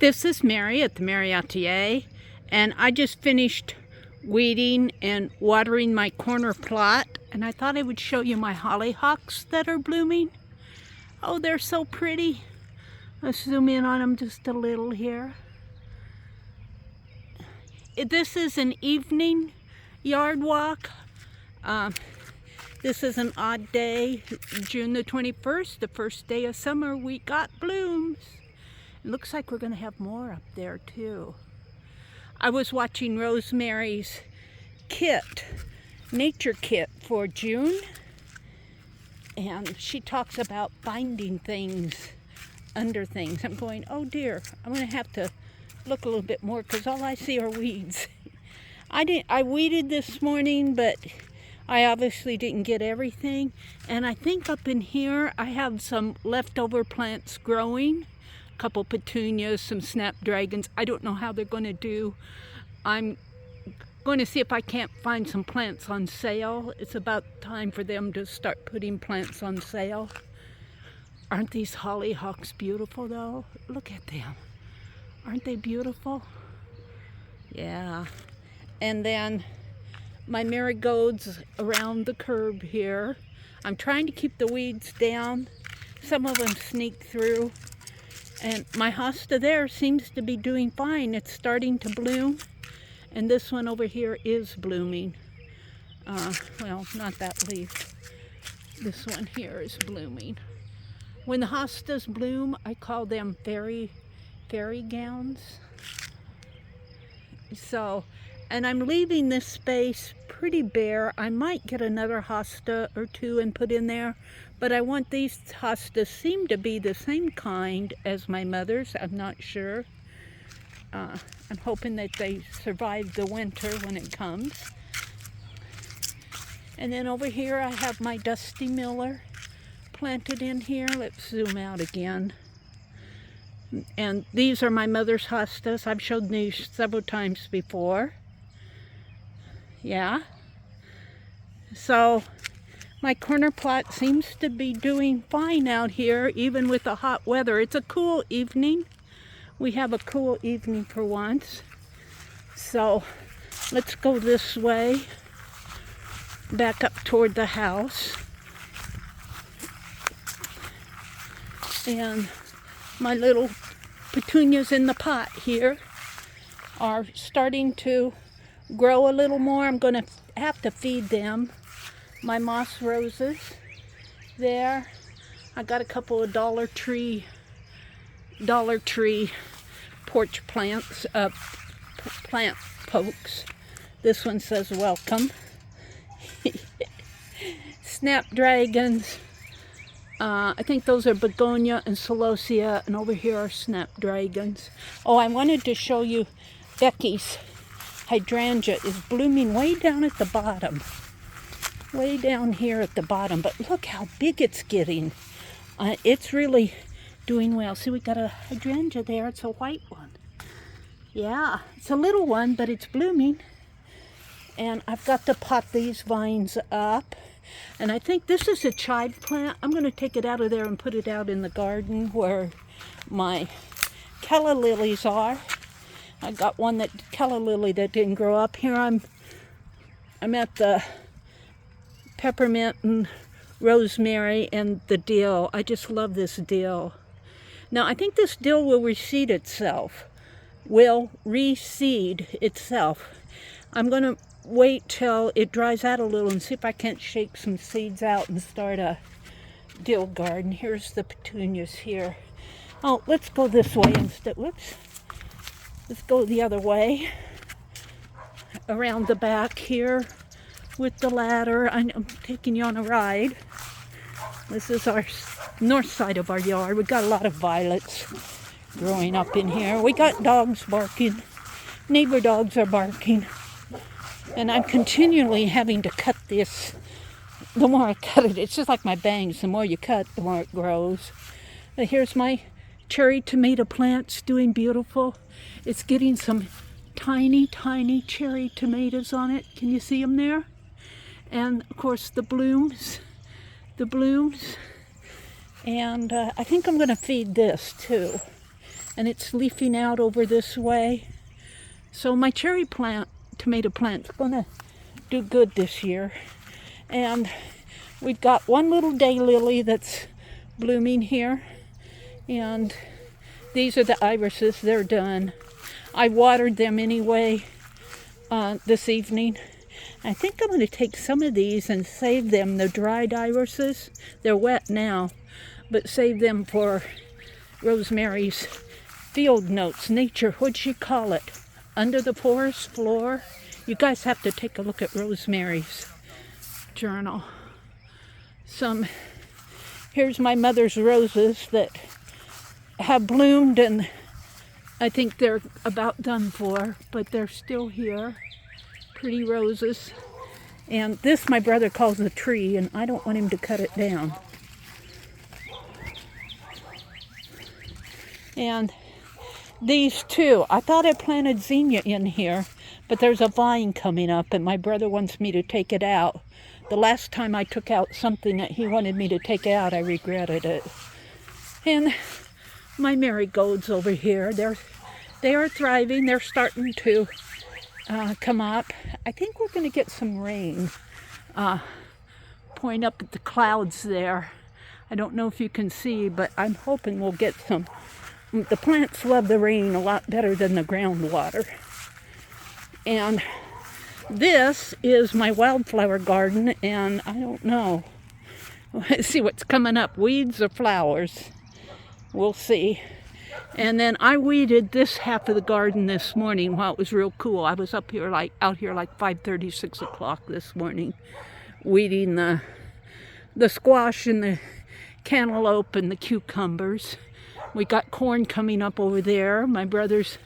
This is Meri at the Meri Atelier, and I just finished weeding and watering my corner plot, and I thought I would show you my hollyhocks that are blooming. Oh, they're so pretty. Let's zoom in on them just a little here. This is an evening yard walk. This is an odd day, June the 21st, the first day of summer. We got blooms. It looks like we're going to have more up there too. I was watching Rosemary's kit, nature kit for June, and she talks about finding things under things. I'm going, oh dear, I'm going to have to look a little bit more because all I see are weeds. I weeded this morning, but I obviously didn't get everything. And I think up in here I have some leftover plants growing. A couple petunias, some snapdragons. I don't know how they're going to do. I'm going to see if I can't find some plants on sale. It's about time for them to start putting plants on sale. Aren't these hollyhocks beautiful though? Look at them. Aren't they beautiful? Yeah. And then my marigolds around the curb here. I'm trying to keep the weeds down. Some of them sneak through. And my hosta there seems to be doing fine. It's starting to bloom. And this one over here is blooming. Well, not that leaf. This one here is blooming. When the hostas bloom, I call them fairy gowns. So, and I'm leaving this space pretty bare. I might get another hosta or two and put in there, but I want these hostas seem to be the same kind as my mother's. I'm not sure. I'm hoping that they survive the winter when it comes. And then over here I have my Dusty Miller planted in here. Let's zoom out again. And these are my mother's hostas. I've showed these several times before. Yeah. So my corner plot seems to be doing fine out here, even with the hot weather. It's a cool evening. We have a cool evening for once. So let's go this way, back up toward the house. And my little petunias in the pot here are starting to grow a little more. I'm going to have to feed them. My moss roses there. I got a couple of Dollar Tree porch plants, plant pokes. This one says welcome. Snapdragons. I think those are begonia and celosia, and over here are snapdragons. Oh, I wanted to show you Becky's hydrangea is blooming way down at the bottom. Way down here at the bottom, but look how big it's getting. It's really doing well. See, we got a hydrangea there. It's a white one. Yeah, it's a little one, but it's blooming. And I've got to pot these vines up. And I think this is a chive plant. I'm going to take it out of there and put it out in the garden where my calla lilies are. I got one calla lily that didn't grow up. Here I'm at the peppermint and rosemary and the dill. I just love this dill. Now I think this dill will reseed itself. I'm going to wait till it dries out a little and see if I can't shake some seeds out and start a dill garden. Here's the petunias here. Oh, let's go this way instead. Whoops. Let's go the other way. Around the back here with the ladder. I'm taking you on a ride. This is our north side of our yard. We got a lot of violets growing up in here. We got dogs barking. Neighbor dogs are barking. And I'm continually having to cut this. The more I cut it, it's just like my bangs. The more you cut, the more it grows. But here's my cherry tomato plants doing beautiful. It's getting some tiny, tiny cherry tomatoes on it. Can you see them there? And of course the blooms. And I think I'm going to feed this too. and it's leafing out over this way. So my cherry plant, tomato plant's gonna do good this year. And we've got one little daylily that's blooming here, and these are the irises. They're done. I watered them anyway this evening. I think I'm going to take some of these and save them, the dried irises. They're wet now, but save them for Rosemary's field notes, nature, what'd she call it? Under the forest floor? You guys have to take a look at Rosemary's journal. Here's my mother's roses that have bloomed, and I think they're about done for, but they're still here. Pretty roses. And this my brother calls a tree, and I don't want him to cut it down. And these two, I thought I planted zinnia in here, but there's a vine coming up, and my brother wants me to take it out. The last time I took out something that he wanted me to take out, I regretted it. And my marigolds over here, they are thriving. They're starting to come up. I think we're going to get some rain. Point up at the clouds there. I don't know if you can see, but I'm hoping we'll get some. The plants love the rain a lot better than the groundwater. And this is my wildflower garden, and I don't know. Let's see what's coming up. Weeds or flowers? We'll see. And then I weeded this half of the garden this morning while it was real cool. I was out here like 5:30, 6 o'clock this morning, weeding the squash and the cantaloupe and the cucumbers. We got corn coming up over there. My brother's,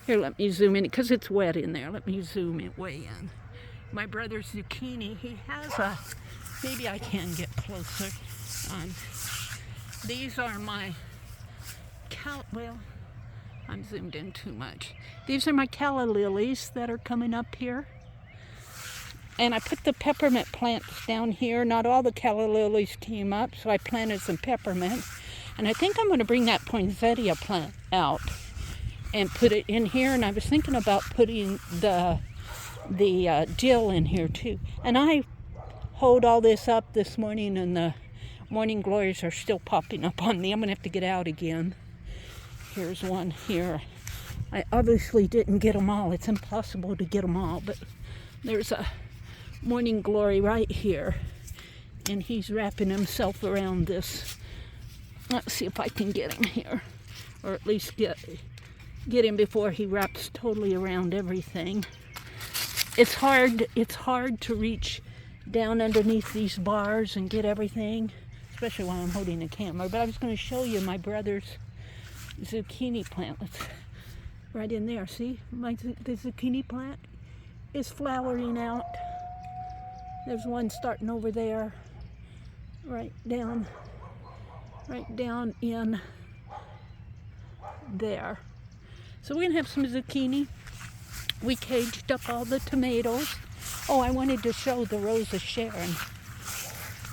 here, let me zoom in because it's wet in there. Let me zoom it way in. My brother's zucchini, he has a, maybe I can get closer. These are my well, I'm zoomed in too much. These are my calla lilies that are coming up here. And I put the peppermint plants down here. Not all the calla lilies came up, so I planted some peppermint. And I think I'm going to bring that poinsettia plant out and put it in here. And I was thinking about putting the dill in here too. And I hoed all this up this morning, and the morning glories are still popping up on me. I'm going to have to get out again. Here's one here. I obviously didn't get them all. It's impossible to get them all, but there's a morning glory right here, and he's wrapping himself around this. Let's see if I can get him here, or at least get him before he wraps totally around everything. It's hard to reach down underneath these bars and get everything, especially while I'm holding the camera. But I was going to show you my brother's zucchini plant. Let's, right in there, see? The zucchini plant is flowering out. There's one starting over there, right down in there. So we're gonna have some zucchini. We caged up all the tomatoes. Oh, I wanted to show the Rose of Sharon.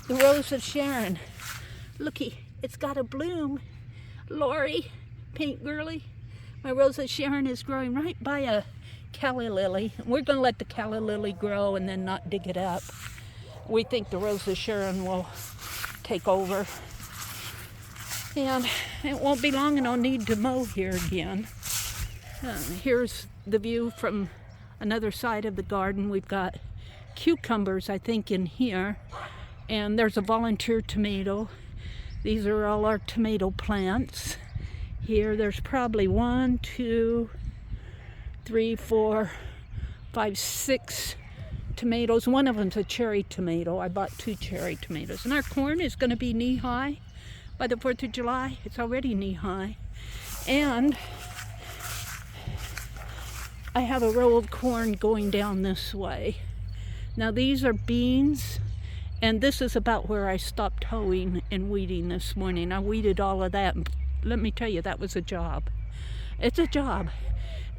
The Rose of Sharon. Looky, it's got a bloom. Lori, Paint Girly. My Rose of Sharon is growing right by a calla lily. We're going to let the calla lily grow and then not dig it up. We think the Rose of Sharon will take over. And it won't be long and I'll need to mow here again. Here's the view from another side of the garden. We've got cucumbers, I think, in here. And there's a volunteer tomato. These are all our tomato plants. Here, there's probably 1, 2, 3, 4, 5, 6 tomatoes. One of them's a cherry tomato. I bought 2 cherry tomatoes. And our corn is going to be knee-high by the 4th of July. It's already knee-high. And I have a row of corn going down this way. Now, these are beans. And this is about where I stopped hoeing and weeding this morning. I weeded all of that. And let me tell you, that was a job. It's a job.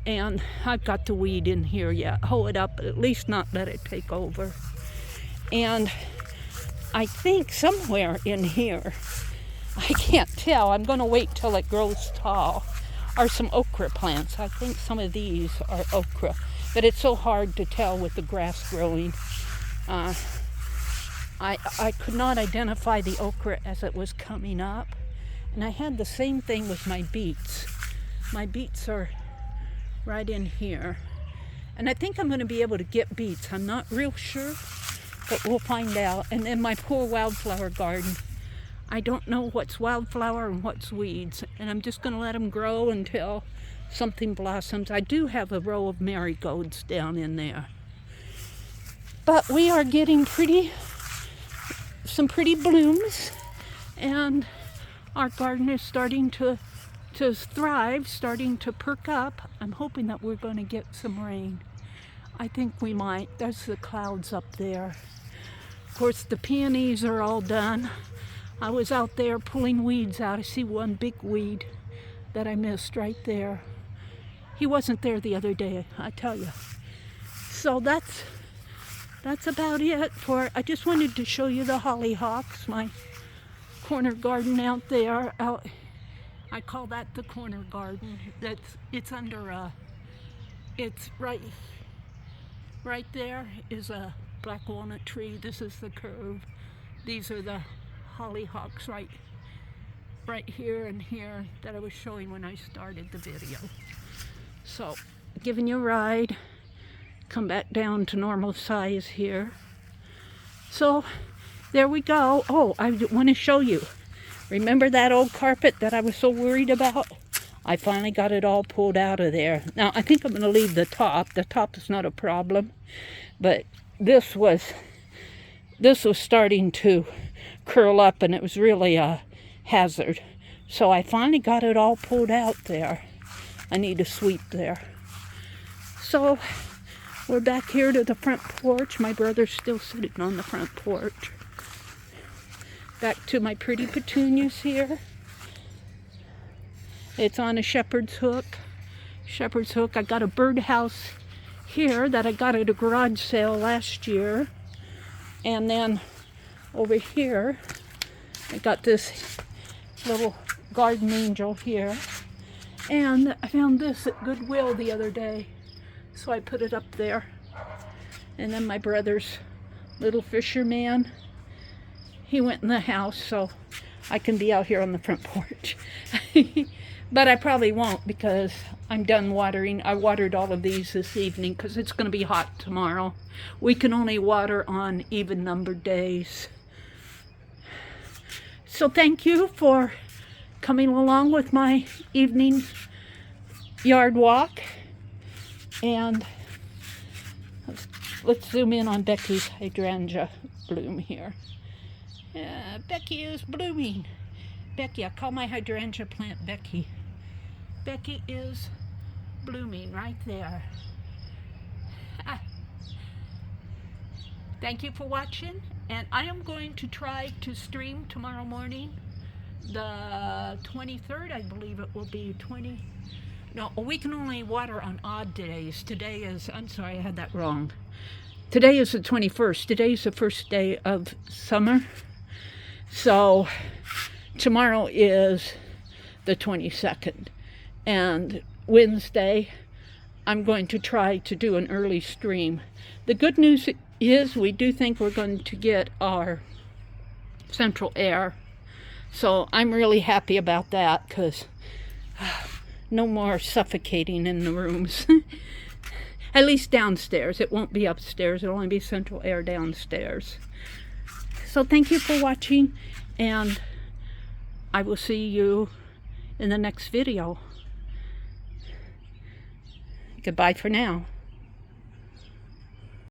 And I've got to weed in here yet. Hoe it up, but at least not let it take over. And I think somewhere in here, I can't tell. I'm going to wait till it grows tall. are some okra plants. I think some of these are okra, but it's so hard to tell with the grass growing. I could not identify the okra as it was coming up. And I had the same thing with my beets. My beets are right in here. And I think I'm going to be able to get beets. I'm not real sure, but we'll find out. And then my poor wildflower garden. I don't know what's wildflower and what's weeds. And I'm just going to let them grow until something blossoms. I do have a row of marigolds down in there. But we are getting some pretty blooms. And our garden is starting to thrive, starting to perk up. I'm hoping that we're going to get some rain. I think we might. There's the clouds up there. Of course, the peonies are all done. I was out there pulling weeds out. I see one big weed that I missed right there. He wasn't there the other day, I tell you. So that's about it for. I just wanted to show you the hollyhocks, my corner garden out there. I call that the corner garden. It's under it's right there is a black walnut tree. This is the curve. These are the hollyhocks right here and here that I was showing when I started the video. So, giving you a ride. Come back down to normal size here. So, there we go. Oh, I want to show you. Remember that old carpet that I was so worried about? I finally got it all pulled out of there. Now, I think I'm going to leave the top. The top is not a problem. But this was starting to curl up, and it was really a hazard. So I finally got it all pulled out there. I need to sweep there. So we're back here to the front porch. My brother's still sitting on the front porch. Back to my pretty petunias here. It's on a shepherd's hook. Shepherd's hook. I got a birdhouse here that I got at a garage sale last year. And then over here, I got this little garden angel here. And I found this at Goodwill the other day. So I put it up there. And then my brother's little fisherman, he went in the house, so I can be out here on the front porch. But I probably won't because I'm done watering. I watered all of these this evening because it's going to be hot tomorrow. We can only water on even-numbered days. So thank you for coming along with my evening yard walk. And let's zoom in on Becky's hydrangea bloom here. Becky is blooming. Becky, I call my hydrangea plant Becky. Becky is blooming right there. Thank you for watching, and I am going to try to stream tomorrow morning, the 23rd, I believe it will be. No, we can only water on odd days. Today is, I'm sorry, I had that wrong. Today is the 21st. Today is the first day of summer. So tomorrow is the 22nd. And Wednesday, I'm going to try to do an early stream. The good news is we do think we're going to get our central air. So I'm really happy about that because no more suffocating in the rooms. At least downstairs. It won't be upstairs. It'll only be central air downstairs. So thank you for watching, and I will see you in the next video. Goodbye for now.